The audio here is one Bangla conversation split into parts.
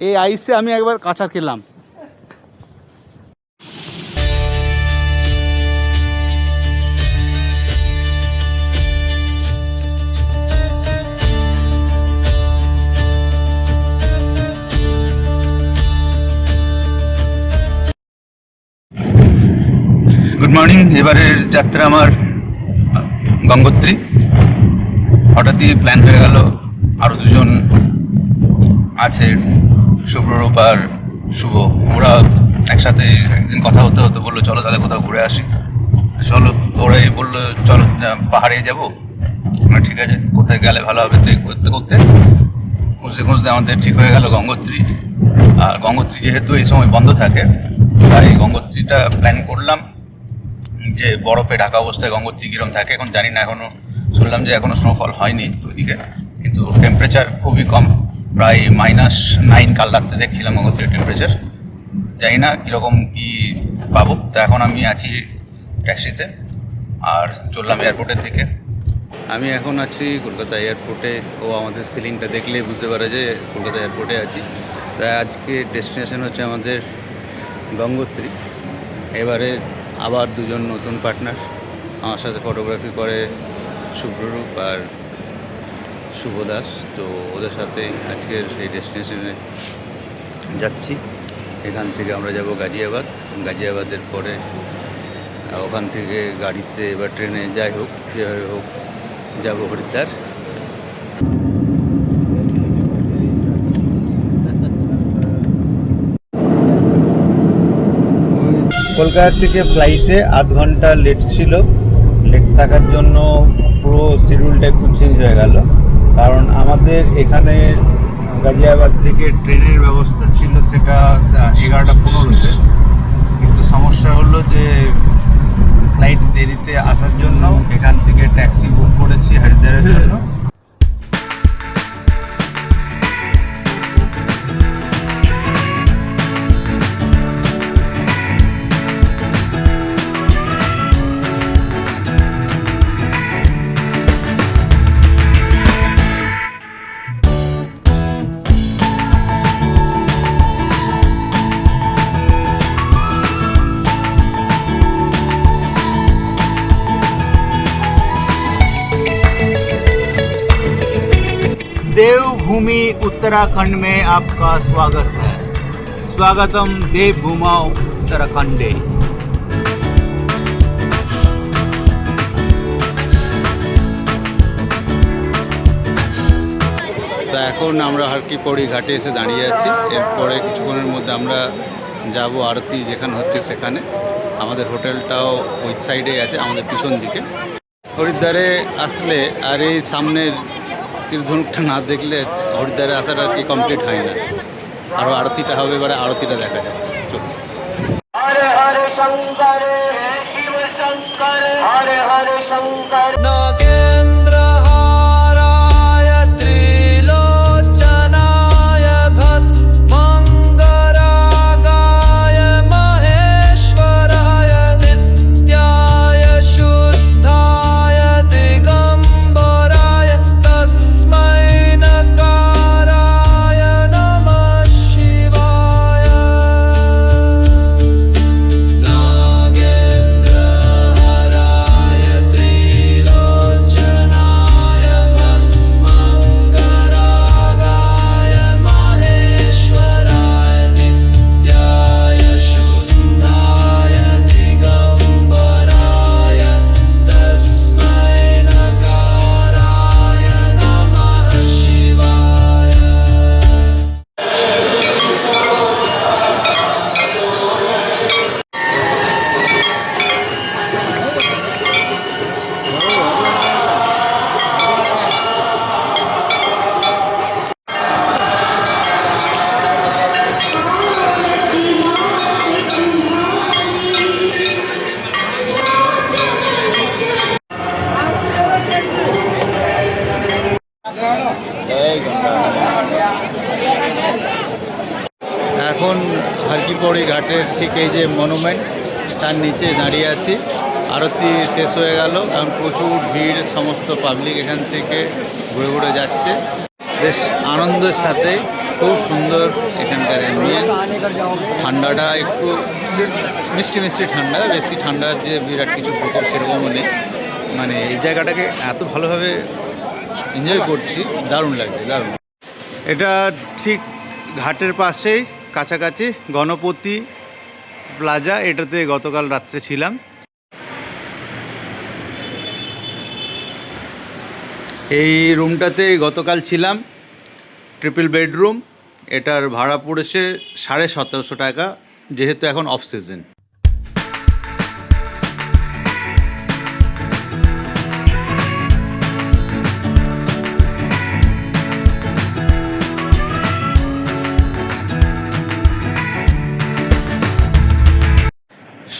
এই আইসে আমি একবার কাঁচা খেলাম। Good morning. এবারের যাত্রা আমার গঙ্গোত্রী। হঠাৎই প্ল্যান হয়ে গেল, আরও দুজন আছে, শুভ্ররূপ আর শুভ। ওরা একসাথে একদিন কথা হতে হতে বললো চলো তাহলে কোথাও ঘুরে আসি। চলো, ওরাই বললো চলো পাহাড়ে যাবো। ঠিক আছে, কোথায় গেলে ভালো হবে তো করতে করতে খুঁজতে খুঁজতে আমাদের ঠিক হয়ে গেল গঙ্গোত্রী। আর গঙ্গোত্রী যেহেতু এই সময় বন্ধ থাকে, তাই গঙ্গোত্রীটা প্ল্যান করলাম। যে বরফে ঢাকা অবস্থায় গঙ্গোত্রী কীরকম থাকে এখন জানি না, এখনও শুনলাম যে এখনও স্নোফল হয়নি ওইদিকে, কিন্তু টেম্পারেচার খুবই কম, প্রায় -9 কাল রাত্রে দেখছিলাম গঙ্গোত্রীর টেম্পারেচার। জানি না কীরকম কী পাবো। তো এখন আমি আছি ট্যাক্সিতে আর চললাম এয়ারপোর্টের দিকে। আমি এখন আছি কলকাতা এয়ারপোর্টে। ও আমাদের সিলিংটা দেখলেই বুঝতে পারে যে কলকাতা এয়ারপোর্টে আছি। তাই আজকে ডেস্টিনেশন হচ্ছে আমাদের গঙ্গোত্রী। এবারে আবার দুজন নতুন পার্টনার আমার সাথে ফটোগ্রাফি করে, শুভ্ররূপ আর শুভ দাস। তো ওদের সাথে আজকের এই ডেস্টিনেশনে যাচ্ছি। এখান থেকে আমরা যাব গাজিয়াবাদ। গাজিয়াবাদের পরে ওখান থেকে গাড়িতে এবার ট্রেনে যাই হোক যেভাবে হোক যাব হরিদ্বার। কলকাতা থেকে ফ্লাইটে আধ ঘন্টা লেট ছিল। লেট থাকার জন্য পুরো শিডিউলটা একটু চেঞ্জ হয়ে গেল, কারণ আমাদের এখানে গাজিয়াবাদ থেকে ট্রেনের ব্যবস্থা ছিল সেটা 11:15-তে, কিন্তু সমস্যা হলো যে ফ্লাইট দেরিতে আসার জন্য এখান থেকে ট্যাক্সি বুক করেছি হরিদ্বারের জন্য। देवभूमि उत्तराखंड में आपका स्वागत है। स्वागतम देवभूमा उत्तराखंडे। তো এখন আমরা হারকিপৌড়ি ঘাটে এসে দাঁড়িয়ে আছি। এরপরে কিছুক্ষণের মধ্যে আমরা যাব আরতি যেখানে হচ্ছে সেখানে। আমাদের হোটেলটাও ওই সাইডেই আছে, আমাদের পিছন দিকে। হরিদ্বারে আসলে আর এই সামনের তীরধনুকটা না দেখলে হরিদ্বারে আসাটা আর কি কমপ্লিট হয় না। আরও আরতিটা হবে, এবারে আরতিটা দেখা যাচ্ছে। চলুন। হরে হরে শঙ্কর শিব শঙ্কর হরে হরে শঙ্কর নাগেন্দ্র হারায় ত্রিলোচনায় ভস্মঙ্গরাগায় মহেশ্বরায় নিত্যায় শুদ্ধায় দিগম্বরায় তস্मै নকারায় নমঃ শিবায়। নাগেন্দ্র হারায় ত্রিলোচনায় ভস্মঙ্গরাগায় মহেশ্বরায় নিত্যায় শুদ্ধায় দিগম্বরায় তস্मै নকারায় নমঃ শিবায়। এখন হারকিপৌড়ি ঘাটের ঠিক এই যে মনুমেন্ট তার নিচে দাঁড়িয়ে আছি। আরতি শেষ হয়ে গেল, কারণ প্রচুর ভিড়, সমস্ত পাবলিক এখান থেকে ঘুরে ঘুরে যাচ্ছে। বেশ আনন্দের সাথে খুব সুন্দর এখানকার অ্যাম্বিয়েন্স। ঠান্ডাটা একটু জাস্ট মিষ্টি মিষ্টি ঠান্ডা, বেশি ঠান্ডার যে বিরাট কিছু প্রকোপ সেরকমও নেই। মানে এই জায়গাটাকে এত ভালোভাবে এনজয় করছি, দারুণ লাগছে, দারুণ। এটা ঠিক ঘাটের পাশেই কাছাকাছি গণপতি প্লাজা, এটাতে গতকাল রাত্রে ছিলাম। এই রুমটাতে গতকাল ছিলাম, ট্রিপল বেডরুম। এটার ভাড়া পড়েছে 1750 টাকা, যেহেতু এখন অফ সিজন।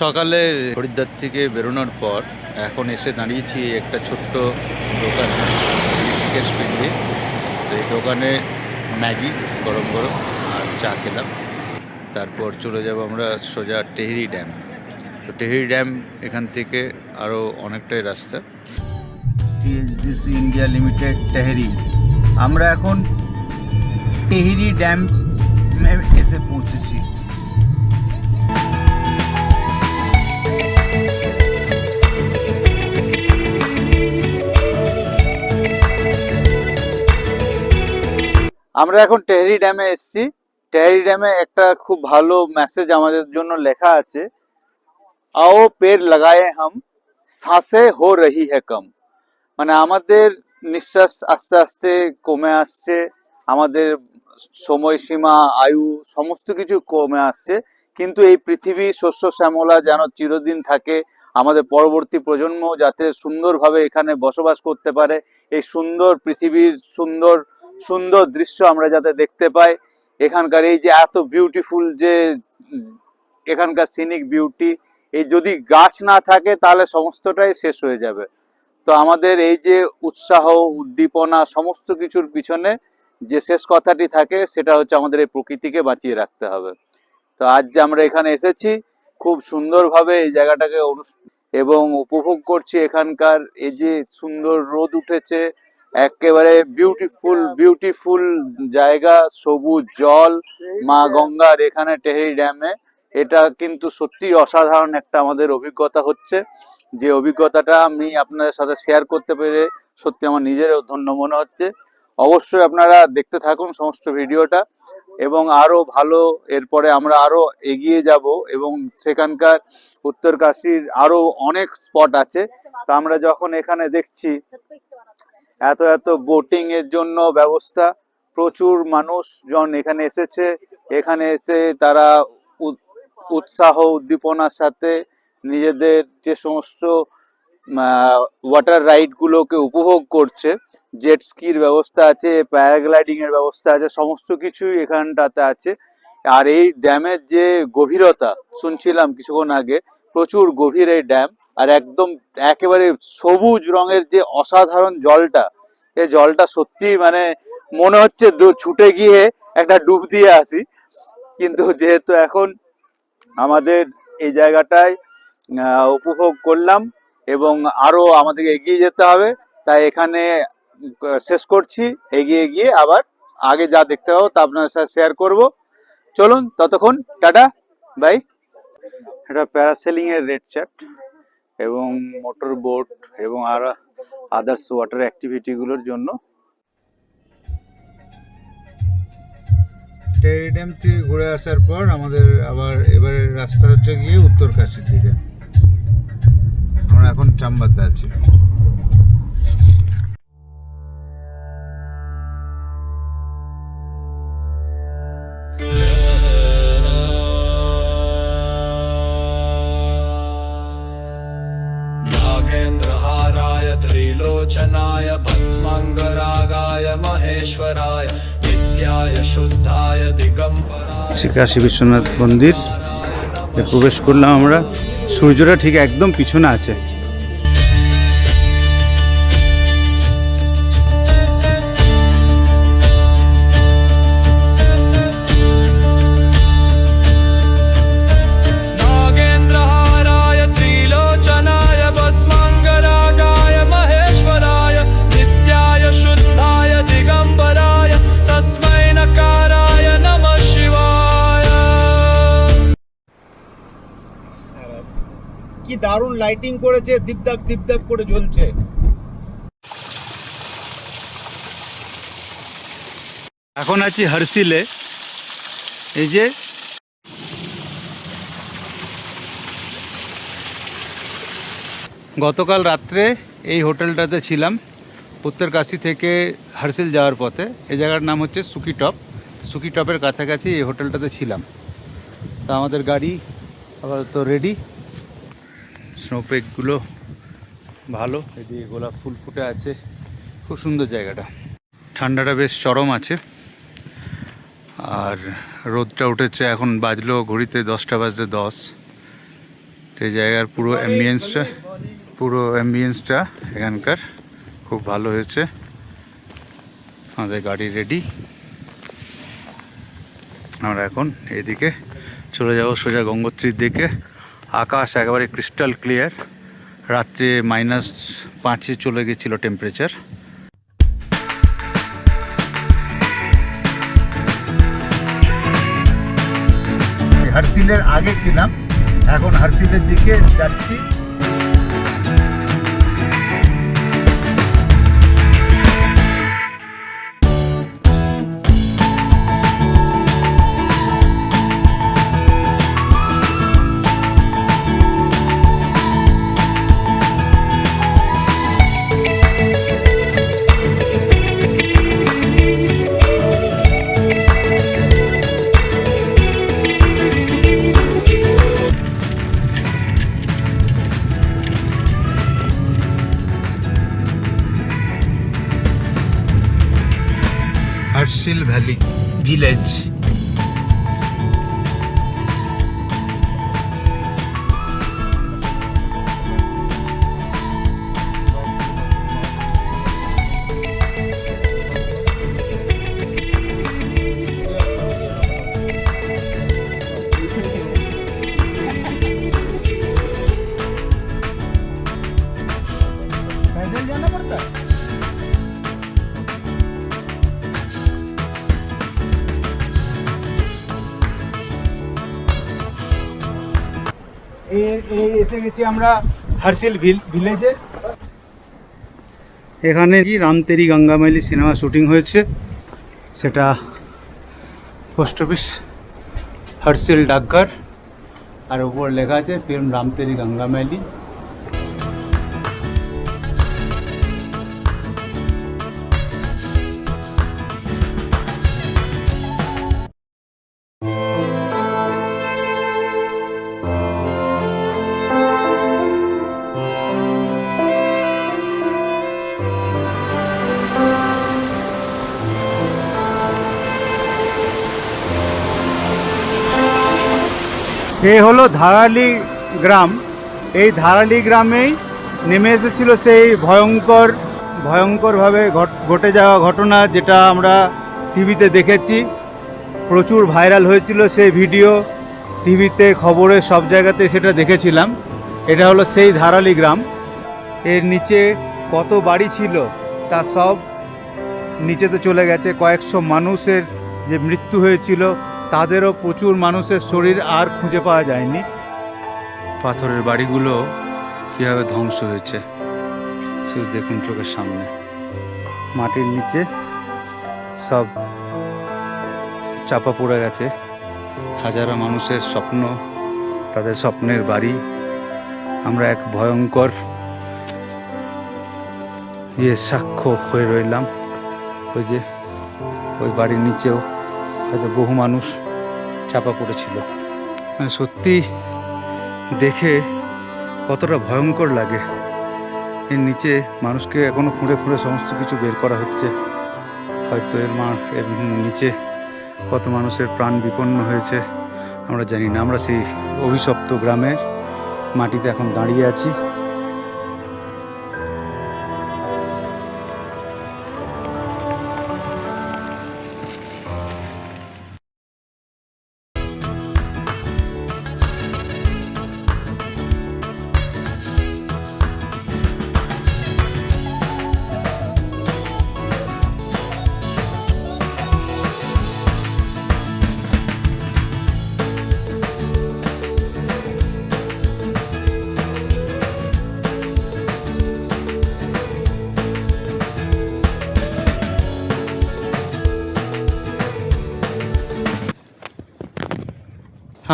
সকালে হরিদ্বার থেকে বেরোনোর পর এখন এসে দাঁড়িয়েছি একটা ছোট্ট দোকান, ঋষিকেশ পিন্ডি। তো এই দোকানে ম্যাগি গরম গরম আর চা খেলাম। তারপর চলে যাব আমরা সোজা টেহরি ড্যাম। তো টেহরি ড্যাম এখান থেকে আরও অনেকটাই রাস্তা। টিএসডিসি ইন্ডিয়া লিমিটেড টেহরি। আমরা এখন টেহরি ড্যাম এসে পৌঁছেছি। আমরা এখন টেহরি ড্যামে এসেছি। টেহরি ড্যামে একটা খুব ভালো মেসেজ আমাদের জন্য লেখা আছে, আও পেড় লাগায়ে হাম সাঁসে হো রহি হ্যায় কম। মানে আমাদের নিঃশ্বাস আস্তে আস্তে কমে আসছে, আমাদের সময়সীমা, আয়ু সমস্ত কিছু কমে আসছে, কিন্তু এই পৃথিবী শস্য শ্যামলা যেন চিরদিন থাকে, আমাদের পরবর্তী প্রজন্ম যাতে সুন্দরভাবে এখানে বসবাস করতে পারে, এই সুন্দর পৃথিবীর সুন্দর সুন্দর দৃশ্য আমরা যাতে দেখতে পাই। এখানকার এই যে এত বিউটিফুল যে এখানকার সিনিক বিউটি, এই যদি গাছ না থাকে তাহলে সমস্তটাই শেষ হয়ে যাবে। তো আমাদের এই যে উৎসাহ, উদ্দীপনা সমস্ত কিছুর পিছনে যে শেষ কথাটি থাকে সেটা হচ্ছে আমাদের এই প্রকৃতিকে বাঁচিয়ে রাখতে হবে। তো আজ যে আমরা এখানে এসেছি, খুব সুন্দরভাবে এই জায়গাটাকে এবং উপভোগ করছি। এখানকার এই যে সুন্দর রোদ উঠেছে, একেবারে বিউটিফুল জায়গা, সবুজ জল, মা গঙ্গার এখানে টেহরি ড্যামে। এটা কিন্তু সত্যি অসাধারণ একটা আমাদের অভিজ্ঞতা হচ্ছে, যে অভিজ্ঞতাটা আমি আপনাদের সাথে শেয়ার করতে পেরে সত্যি আমার নিজেরও ধন্য মনে হচ্ছে। অবশ্যই আপনারা দেখতে থাকুন সমস্ত ভিডিওটা, এবং আরো ভালো এরপরে আমরা আরো এগিয়ে যাব, এবং সেখানকার উত্তরকাশীর আরো অনেক স্পট আছে। তো আমরা যখন এখানে দেখছি এত এত বোটিং এর জন্য ব্যবস্থা, প্রচুর মানুষজন এখানে এসেছে। এখানে এসে তারা উৎসাহ উদ্দীপনার সাথে নিজেদের যে সমস্ত ওয়াটার রাইড গুলোকে উপভোগ করছে। জেট স্কির ব্যবস্থা আছে, প্যারাগ্লাইডিং এর ব্যবস্থা আছে, সমস্ত কিছুই এখানটাতে আছে। আর এই ড্যামের যে গভীরতা শুনছিলাম কিছুক্ষণ আগে, প্রচুর গভীর এই ড্যাম, আর একদম একেবারে সবুজ রঙের যে অসাধারণ জলটা, এই জলটা সত্যি মানে মনে হচ্ছে ছুটে গিয়ে একটা ডুব দিয়ে আসি। কিন্তু যেহেতু এখন আমাদের এই জায়গাটায় উপভোগ করলাম এবং আরো আমাদেরকে এগিয়ে যেতে হবে, তাই এখানে শেষ করছি। এগিয়ে গিয়ে আবার আগে যা দেখতে পাবো তা আপনাদের সাথে শেয়ার করব। চলুন, ততক্ষণ টাটা, বাই। এটা প্যারাসেলিং এর রেড চ্যাট এবং মোটর বোট এবং আর আদার্স ওয়াটার অ্যাক্টিভিটি গুলোর জন্য। টেহরি ড্যাম থেকে ঘুরে আসার পর আমাদের আবার এবারে রাস্তা হচ্ছে গিয়ে উত্তরকাশীর দিকে। আমরা এখন চাম্বাতে আছি। नागेन्द्रहाराय त्रिलोचनाय भस्माङ्गरागाय महेश्वराय नित्याय शुद्धाय दिगम्बराय। কাশী বিশ্বনাথ মন্দির প্রবেশ করলাম আমরা। সূর্যটা ঠিক একদম পিছনে আছে। नागेन्द्रहाराय त्रिलोचनाय भस्माङ्गरागाय महेश्वराय नित्याय शुद्धाय दिगम्बराय तस्मै नकाराय কি দারুণ লাইটিং করেছে, দিপদাপ দিপদাপ করে জ্বলছে। এখন আছি হারসিলে। এই যে গতকাল রাত্রে এই হোটেলটাতে ছিলাম, উত্তরকাশী থেকে হারসিল যাওয়ার পথে। এই জায়গার নাম হচ্ছে সুকি টপ। সুকি টপের কাছাকাছি এই হোটেলটাতে ছিলাম। তা আমাদের গাড়ি আপাতত রেডি। স্নোপেকগুলো ভালো, এদিকে গোলাপ ফুল ফুটে আছে, খুব সুন্দর জায়গাটা। ঠান্ডাটা বেশ চরম আছে, আর রোদটা উঠেছে। এখন বাজলো ঘড়িতে 10টা বাজতে 10। তো এই জায়গার পুরো অ্যাম্বিয়েন্সটা এখানকার খুব ভালো হয়েছে। আমাদের গাড়ি রেডি। আমরা এখন এদিকে চলে যাব সোজা গঙ্গোত্রীর দিকে। আকাশ একেবারে ক্রিস্টাল ক্লিয়ার। রাত্রে -5 চলে গেছিলো টেম্পারেচার। হারসিলের আগে ছিলাম, এখন হারসিলের দিকে যাচ্ছি। Harsil valley village. पैदल जाना पड़ता है। এসে গেছি আমরা হারসিল ভিলেজে। এখানে কি রামতেরি গঙ্গামাইলি সিনেমা শুটিং হয়েছে, সেটা পোস্ট অফিস হারসিল ডাকঘর, আর উপর লেখা আছে ফিল্ম রামতেরি গঙ্গামাইলি। এ হলো ধারালি গ্রাম। এই ধারালি গ্রামেই নেমে এসেছিল সেই ভয়ঙ্করভাবে ঘটে যাওয়া ঘটনা, যেটা আমরা টিভিতে দেখেছি। প্রচুর ভাইরাল হয়েছিল সেই ভিডিও, টিভিতে খবরে সব জায়গাতে সেটা দেখেছিলাম। এটা হলো সেই ধারালি গ্রাম। এর নিচে কত বাড়ি ছিল তা সব নিচেতে চলে গেছে। কয়েকশো মানুষের যে মৃত্যু হয়েছিল, তাদেরও প্রচুর মানুষের শরীর আর খুঁজে পাওয়া যায়নি। পাথরের বাড়িগুলো কীভাবে ধ্বংস হয়েছে শুধু দেখুন চোখের সামনে। মাটির নিচে সব চাপা পড়ে গেছে। হাজারো মানুষের স্বপ্ন, তাদের স্বপ্নের বাড়ি। আমরা এক ভয়ঙ্কর সাক্ষ্য হয়ে রইলাম। ওই যে ওই বাড়ির নিচেও হয়তো বহু মানুষ চাপা পড়েছিল। মানে সত্যি দেখে কতটা ভয়ঙ্কর লাগে। এর নিচে মানুষকে এখনও খুঁড়ে খুঁড়ে সমস্ত কিছু বের করা হচ্ছে। হয়তো এর নিচে কত মানুষের প্রাণ বিপন্ন হয়েছে আমরা জানি না। আমরা সেই অভিশপ্ত গ্রামের মাটিতে এখন দাঁড়িয়ে আছি।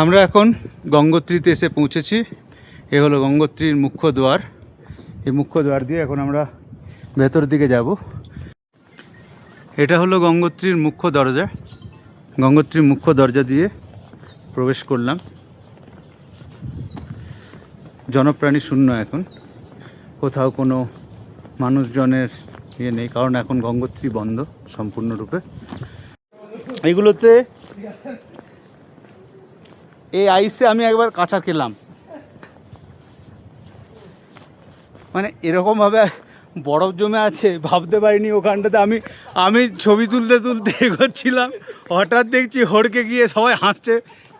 আমরা এখন গঙ্গোত্রীতে এসে পৌঁছেছি। এ হলো গঙ্গোত্রীর মুখ্য দ্বার। এই মুখ্য দ্বার দিয়ে এখন আমরা ভেতর দিকে যাব। এটা হলো গঙ্গোত্রীর মুখ্য দরজা। গঙ্গোত্রীর মুখ্য দরজা দিয়ে প্রবেশ করলাম। জনপ্রাণী শূন্য, এখন কোথাও কোনো মানুষজনের ইয়ে নেই, কারণ এখন গঙ্গোত্রী বন্ধ সম্পূর্ণরূপে। এইগুলোতে এই আইসে আমি একবার কাঁচা খেলাম, মানে এরকমভাবে বরফ জমে আছে ভাবতে পারিনি। ওখানটাতে আমি ছবি তুলতে তুলতে এগোচ্ছিলাম, হঠাৎ দেখছি হড়কে গিয়ে সবাই হাসছে,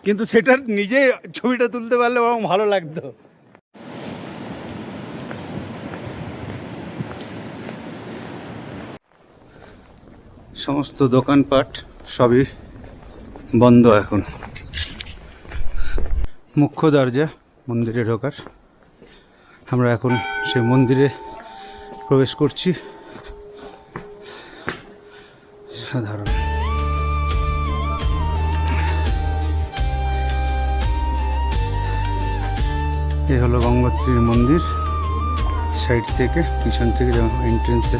কিন্তু সেটা নিজে ছবিটা তুলতে পারলে বরং ভালো লাগতো। সমস্ত দোকানপাট সবই বন্ধ এখন। মুখ্য দরজা মন্দিরে ঢোকার। আমরা এখন সেই মন্দিরে প্রবেশ করছি। সাধারণ এই হলো গঙ্গোত্রীর মন্দির। সাইড থেকে পিছন থেকে যেমন এন্ট্রেন্সে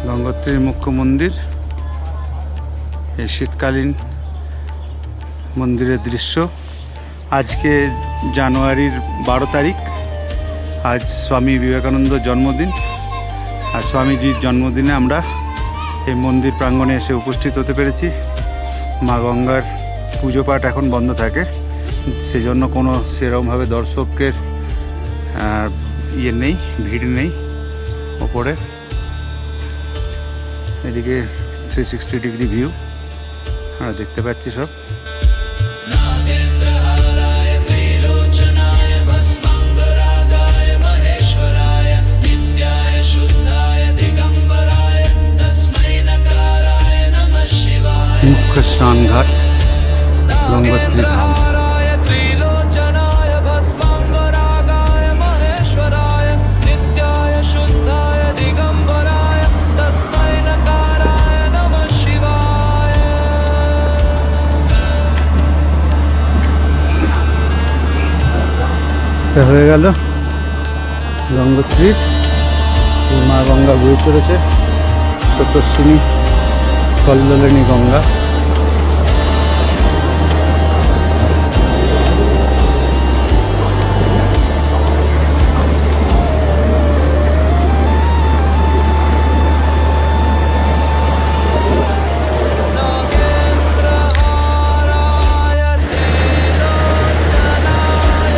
গঙ্গোত্রীর মুখ্য মন্দির। এই শীতকালীন মন্দিরের দৃশ্য। আজকে জানুয়ারির 12 তারিখ। আজ স্বামী বিবেকানন্দ জন্মদিন। আর স্বামীজির জন্মদিনে আমরা এই মন্দির প্রাঙ্গণে এসে উপস্থিত হতে পেরেছি। মা গঙ্গার পুজো পাঠ এখন বন্ধ থাকে, সেজন্য কোনো সেরকমভাবে দর্শকের ইয়ে নেই, ভিড় নেই। ওপরে এদিকে 360 ডিগ্রি ভিউ আমরা দেখতে পাচ্ছি সব। नागेन्द्रहाराय त्रिलोचनाय भस्माङ्गरागाय महेश्वराय नित्याय शुद्धाय दिगम्बराय तस्मै नकाराय नमः शिवाय মুখ্য স্নান ঘাট গঙ্গোত্রী ধাম। नागेन्द्रहाराय त्रिलोचनाय भस्माङ्गरागाय महेश्वराय नित्याय शुद्धाय दिगम्बराय तस्मै नकाराय नमः शिवाय এটা হয়ে গেল গঙ্গোত্রী। মা গঙ্গা বয়ে চলেছে, স্রোতস্বিনী কল্লোলিনী গঙ্গা। नागेन्द्रहाराय त्रिलोचनाय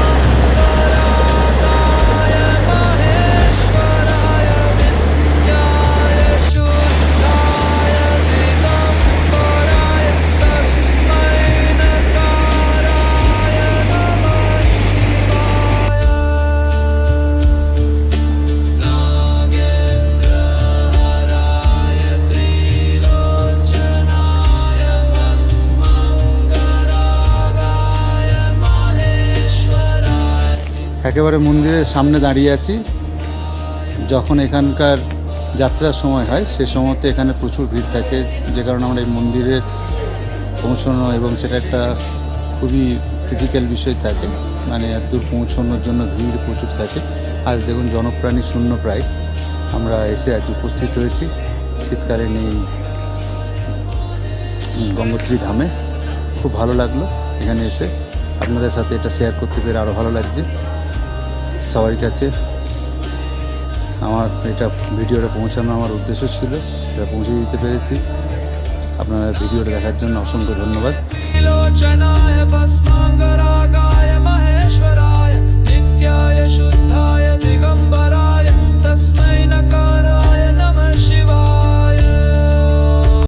भस्माङ्गरागाय महेश्वराय नित्याय शुद्धाय दिगम्बराय तस्मै नकाराय नमः शिवाय नागेन्द्रहाराय त्रिलोचनाय भस्माङ्गरागाय महेश्वराय একেবারে মন্দিরের সামনে দাঁড়িয়ে আছি। যখন এখানকার যাত্রার সময় হয় সে সময়তে এখানে প্রচুর ভিড় থাকে, যে কারণে আমরা এই মন্দিরে পৌঁছানো এবং সেটা একটা খুবই ক্রিটিক্যাল বিষয় থাকে, মানে এত দূর পৌঁছানোর জন্য ভিড় প্রচুর থাকে। আজ দেখুন জনপ্রাণী শূন্য প্রায়। আমরা এসে আছি, উপস্থিত হয়েছি শীতকালীন এই গঙ্গোত্রী ধামে। খুব ভালো লাগলো এখানে এসে, আপনাদের সাথে এটা শেয়ার করতে পেরে আরও ভালো লাগছে। সবার কাছে আমার এটা ভিডিওটা পৌঁছানো আমার উদ্দেশ্য ছিল, সেটা পৌঁছে দিতে পেরেছি। আপনাদের ভিডিওটা দেখার জন্য অসংখ্য ধন্যবাদ। त्रिलोचनाय भस्माङ्गरागाय